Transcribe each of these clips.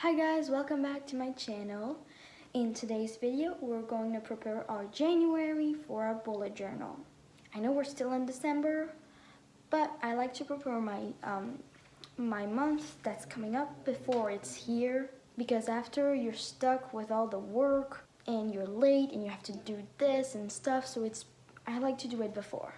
Hi guys, welcome back to my channel. In today's video, we're going to prepare our January for our bullet journal. I know we're still in December, but I like to prepare my month that's coming up before it's here, because after you're stuck with all the work and you're late and you have to do this and stuff, so I like to do it before.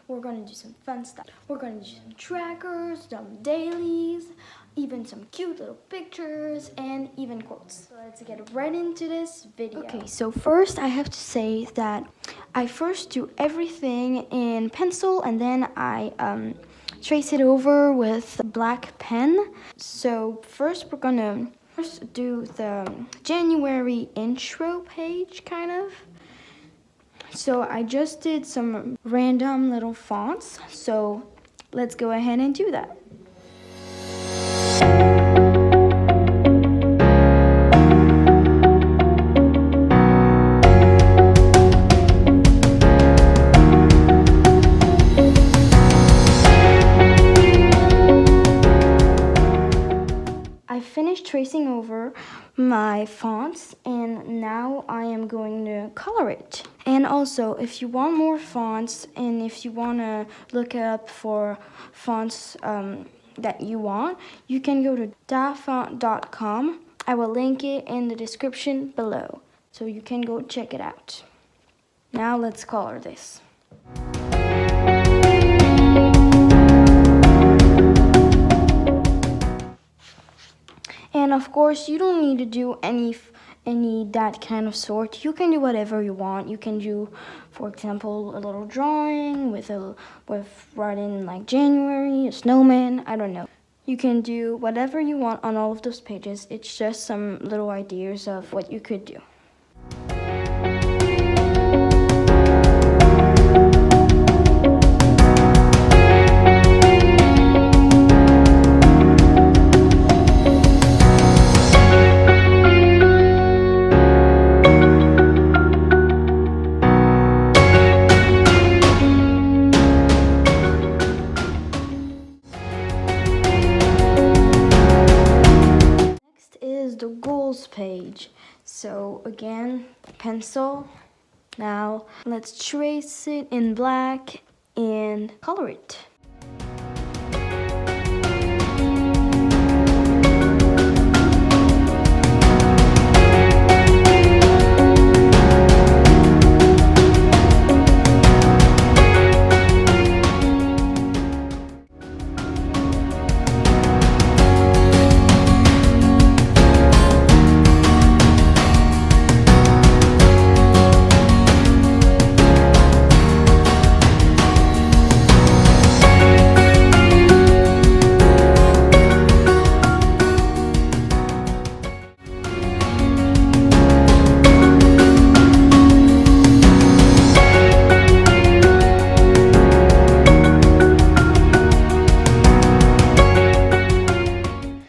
We're going to do some fun stuff. We're going to do some trackers, some dailies, even some cute little pictures, and even quotes. So let's get right into this video. Okay, so first I have to say that I first do everything in pencil and then I trace it over with a black pen. So first we're going to do the January intro page, kind of. So I just did some random little fonts, so let's go ahead and do that. I finished tracing over my fonts and now I am going to color it. And also, if you want more fonts and if you want to look up for fonts that you want, you can go to dafont.com. I will link it in the description below, so you can go check it out. Now let's color this. And of course, you don't need to do any that kind of sort. You can do whatever you want. You can do, for example, a little drawing with writing like January, a snowman, I don't know. You can do whatever you want on all of those pages. It's just some little ideas of what you could do. The goals page. So again, pencil. Now let's trace it in black and color it.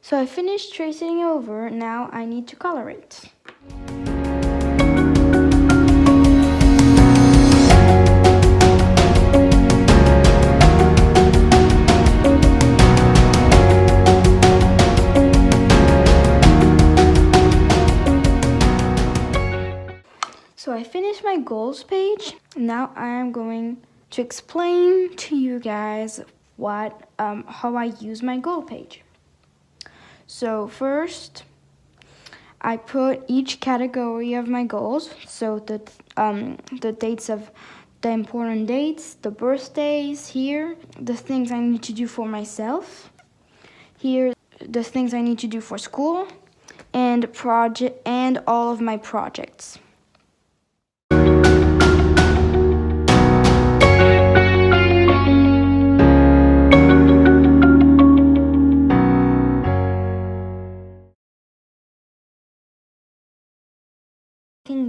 So I finished tracing over, now I need to color it. So I finished my goals page. Now I am going to explain to you guys how I use my goal page. So first, I put each category of my goals. So the dates of the important dates, the birthdays here, the things I need to do for myself. Here, the things I need to do for school, and all of my projects.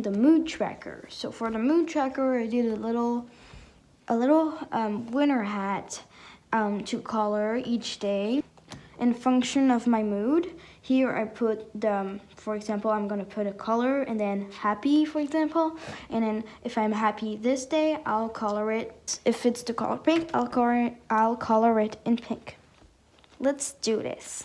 The mood tracker. So for the mood tracker, I did a little winter hat to color each day in function of my mood. Here I put for example, I'm gonna put a color and then happy, for example, and then if I'm happy this day, I'll color it. If it's the color pink, I'll color it in pink. Let's do this.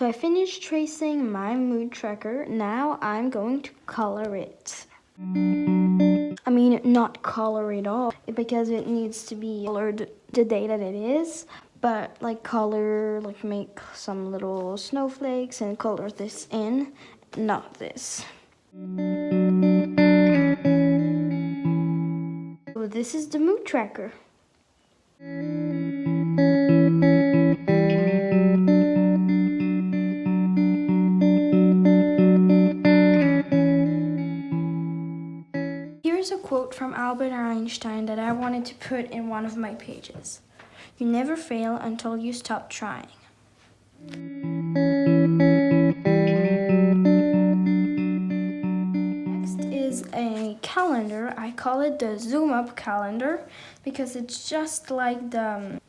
I finished tracing my mood tracker. Now I'm going to color it. I mean, not color it all, because it needs to be colored the day that it is, but like color, like make some little snowflakes and color this in, not this. So this is the mood tracker. Here's a quote from Albert Einstein that I wanted to put in one of my pages. You never fail until you stop trying. Next is a calendar. I call it the Zoom Up calendar because it's just like the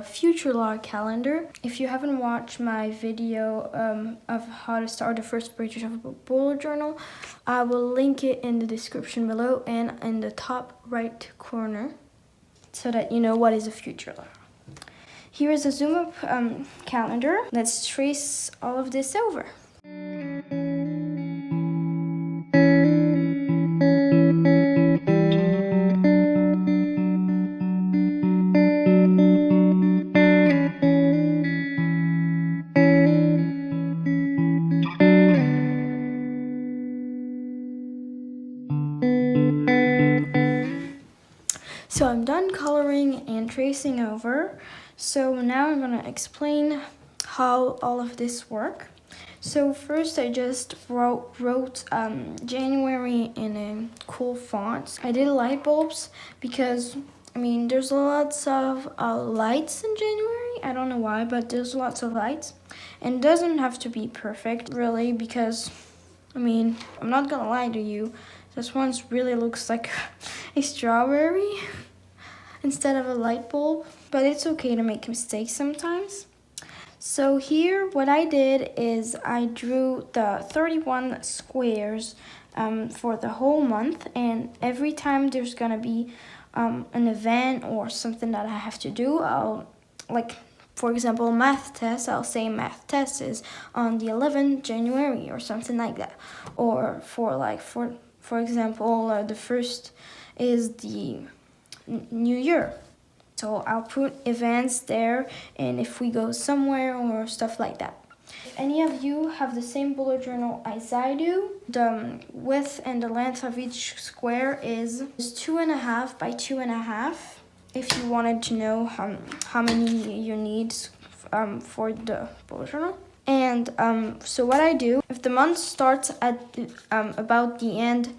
Future Log calendar. If you haven't watched my video of how to start the first page of a bullet journal, I will link it in the description below and in the top right corner, so that you know what is a future log. Here is a Zoom Up calendar. Let's trace all of this over. So I'm done coloring and tracing over. So now I'm gonna explain how all of this work. So first I just wrote January in a cool font. I did light bulbs because, I mean, there's lots of lights in January. I don't know why, but there's lots of lights. And it doesn't have to be perfect, really, because, I mean, I'm not gonna lie to you. This one really looks like a strawberry instead of a light bulb, but it's okay to make mistakes sometimes. So here, what I did is I drew the 31 squares for the whole month, and every time there's gonna be an event or something that I have to do, I'll, like, for example, math test, I'll say math test is on the 11th January or something like that. Or for example, the first is the New Year. So I'll put events there, and if we go somewhere or stuff like that. If any of you have the same bullet journal as I do, the width and the length of each square is 2.5 by 2.5. If you wanted to know how many you need for the bullet journal. And so what I do, if the month starts at about the end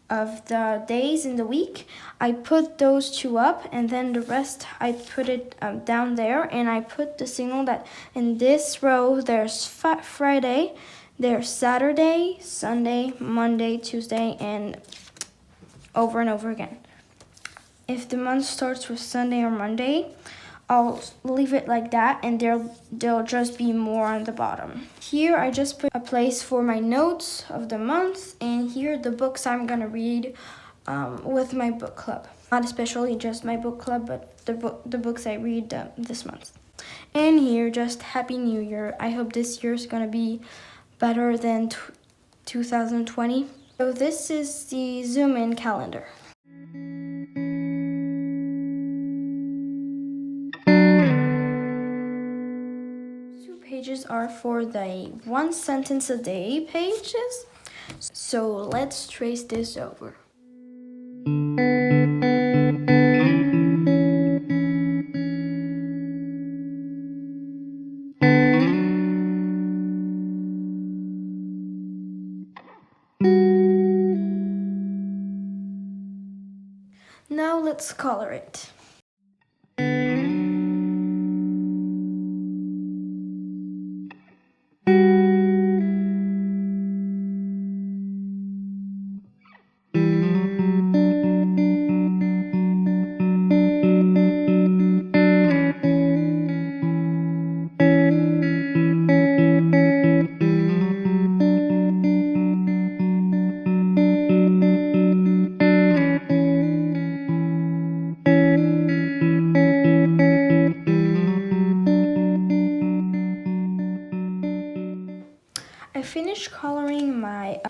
of the days in the week, I put those two up, and then the rest I put it down there, and I put the signal that in this row there's Friday, there's Saturday, Sunday, Monday, Tuesday, and over again. If the month starts with Sunday or Monday, I'll leave it like that, and there'll just be more on the bottom. Here I just put a place for my notes of the month, and here the books I'm gonna read with my book club. Not especially just my book club, but the books I read this month. And here, just Happy New Year. I hope this year's gonna be better than 2020. So this is the Zoom In calendar. Pages are for the 1 sentence a day pages. So let's trace this over. Now let's color it.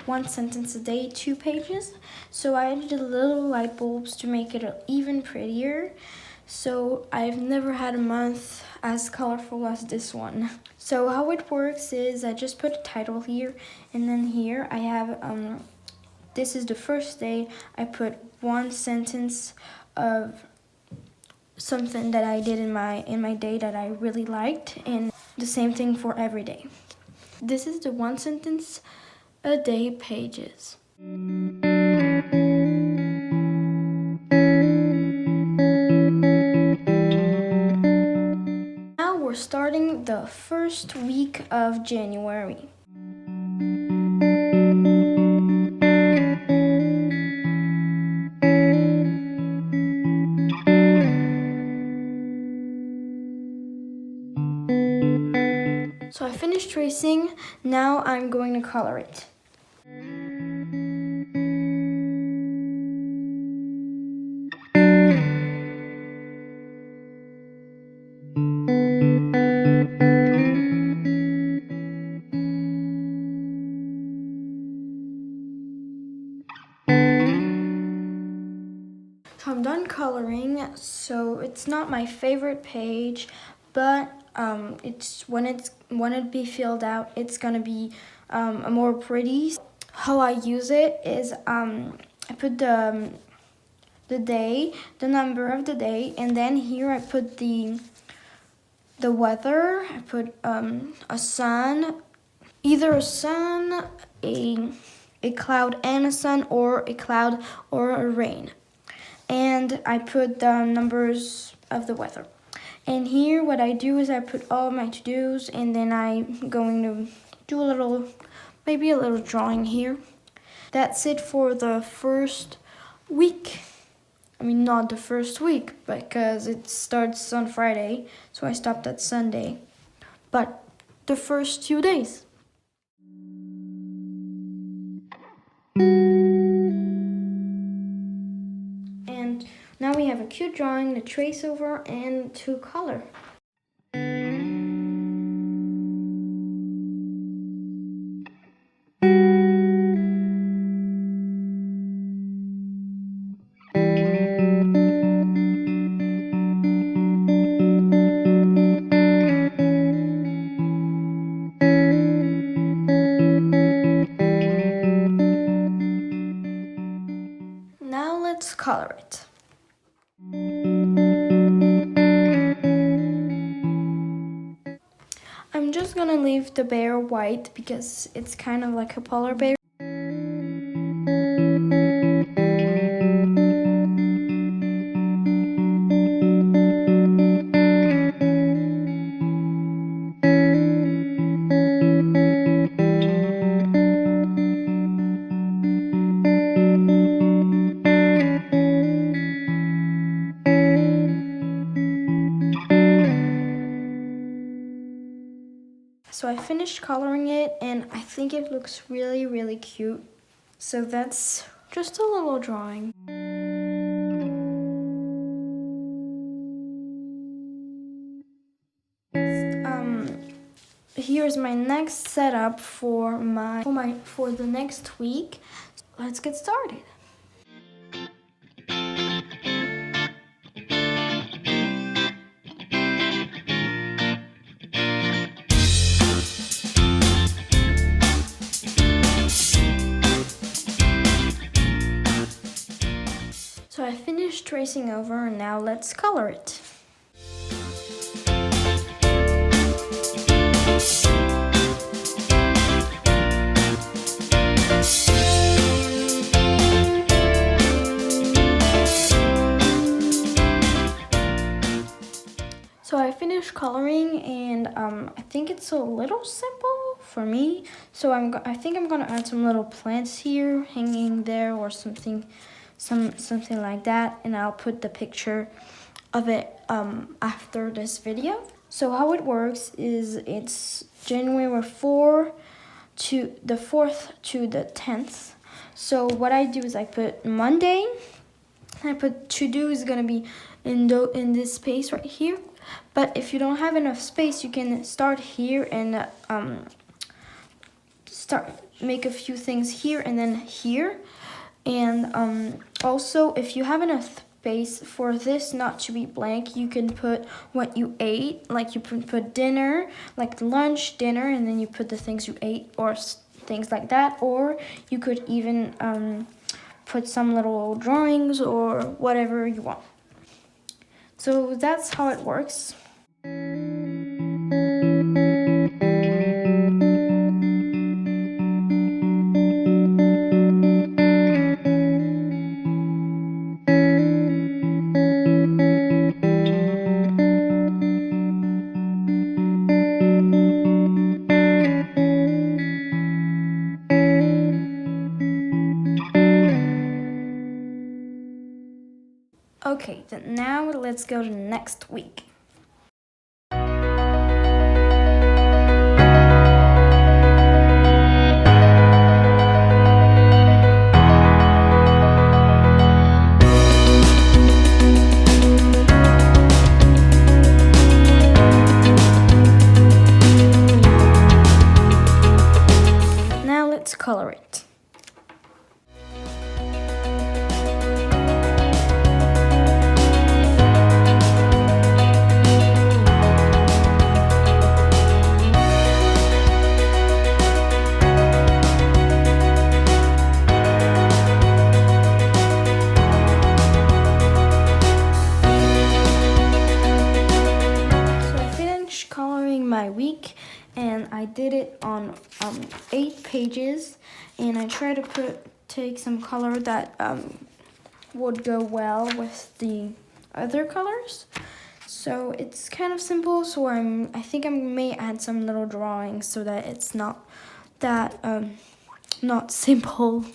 one sentence a day, 2 pages. So I added little light bulbs to make it even prettier. So I've never had a month as colorful as this one. So how it works is I just put a title here, and then here I have, this is the first day, I put one sentence of something that I did in my day that I really liked, and the same thing for every day. This is the one sentence a day pages. Now we're starting the first week of January. So I finished tracing, now I'm going to color it. So I'm done coloring, so it's not my favorite page, but it's when it be filled out, it's gonna be more pretty. How I use it is I put the day, the number of the day, and then here I put the weather. I put a sun, either a sun, a cloud and a sun, or a cloud or a rain. And I put the numbers of the weather. And here what I do is I put all my to-dos, and then I'm going to do maybe a little drawing here. That's it for the first week. I mean, not the first week, because it starts on Friday, so I stopped at Sunday. But the first 2 days. And now we have a cute drawing to trace over and to color. Now let's color it. I'm just gonna leave the bear white because it's kind of like a polar bear. So I finished coloring it, and I think it looks really, really cute. So that's just a little drawing. Here's my next setup for the next week. Let's get started. So I finished tracing over, and now let's color it. So I finished coloring, and I think it's a little simple for me. So I think I'm gonna add some little plants here, hanging there, or something like that. And I'll put the picture of it after this video. So how it works is it's January 4th to the 10th. So what I do is I put Monday. I put to do is gonna be in this space right here. But if you don't have enough space, you can start here and make a few things here and then here. And also, if you have enough space for this not to be blank, you can put what you ate, like you put dinner, like lunch, dinner, and then you put the things you ate or things like that. Or you could even put some little drawings or whatever you want. So that's how it works. Okay, then now let's go to next week. Now let's color it. My week, and I did it on 8 pages, and I try to take some color that would go well with the other colors. So it's kind of simple, so I think I may add some little drawings so that it's not that not simple.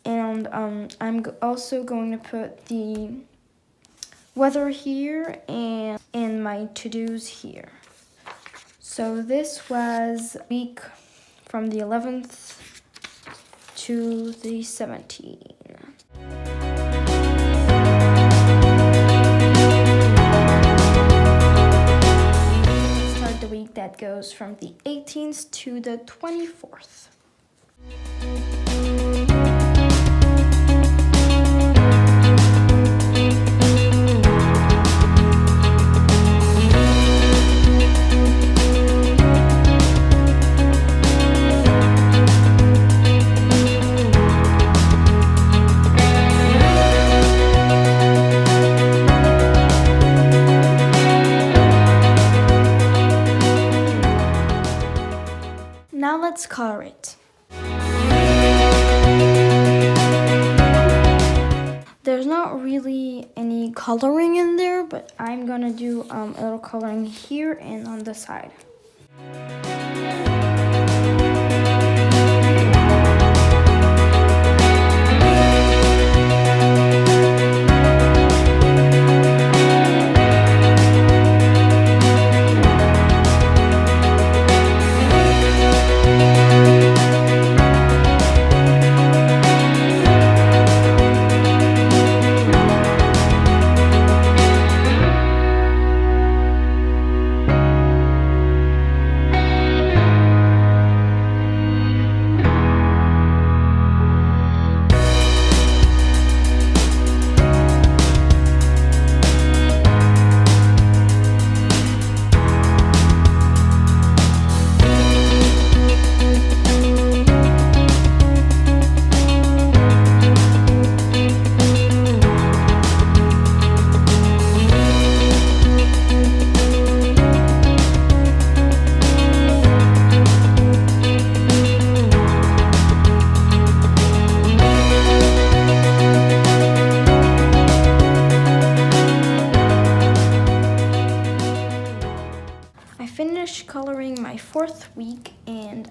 And I'm also going to put the weather here and my to-dos here. So this was week from the 11th to the 17th. Let's start the week that goes from the 18th to the 24th. Now let's color it. There's not really any coloring in there, but I'm gonna do a little coloring here and on the side. Coloring my 4th week, and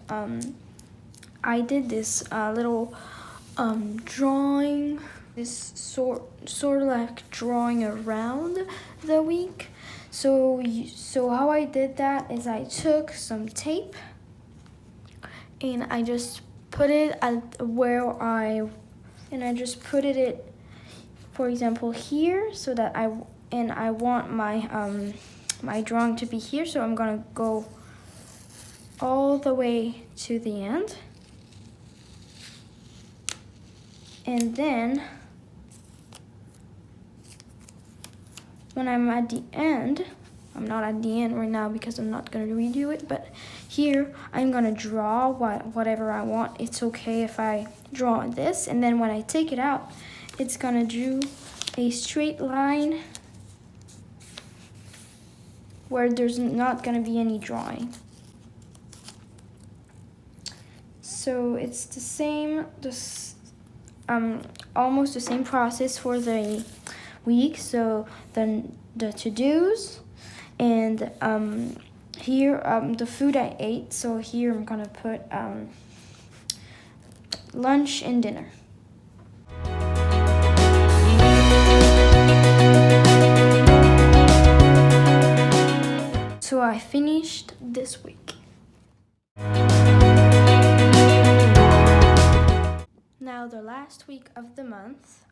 I did this little drawing, this sort of like drawing around the week. So how I did that is I took some tape and I just put it at where I just put it, for example, here, so that I want my my drawing to be here, so I'm gonna go all the way to the end. And then when I'm at the end, I'm not at the end right now because I'm not gonna redo it, but here I'm gonna draw whatever I want. It's okay if I draw this, and then when I take it out, it's gonna do a straight line where there's not gonna be any drawing. So it's the same, almost the same process for the week. So then the to-dos, and here the food I ate. So here I'm gonna put lunch and dinner. So I finished this week. Now the last week of the month.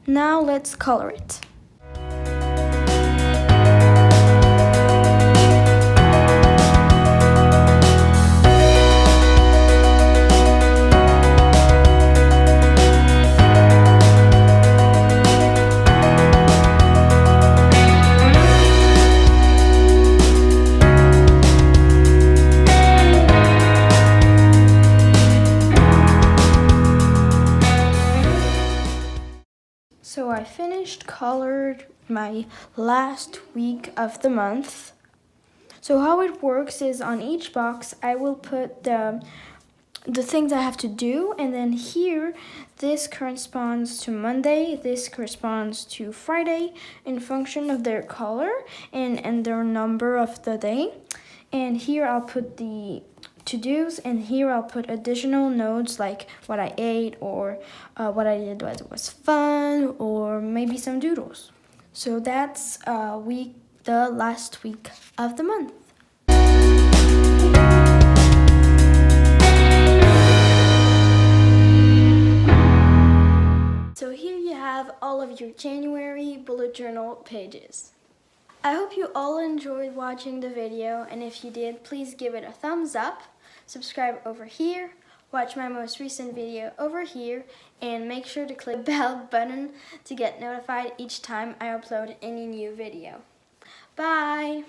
Now let's color it. So I finished colored my last week of the month. So how it works is on each box I will put the things I have to do, and then here this corresponds to Monday, this corresponds to Friday in function of their color and their number of the day. And here I'll put the to-dos, and here I'll put additional notes like what I ate, or what I did was fun, or maybe some doodles. So that's the last week of the month. So here you have all of your January bullet journal pages. I hope you all enjoyed watching the video, and if you did, please give it a thumbs up, subscribe over here, watch my most recent video over here, and make sure to click the bell button to get notified each time I upload any new video. Bye!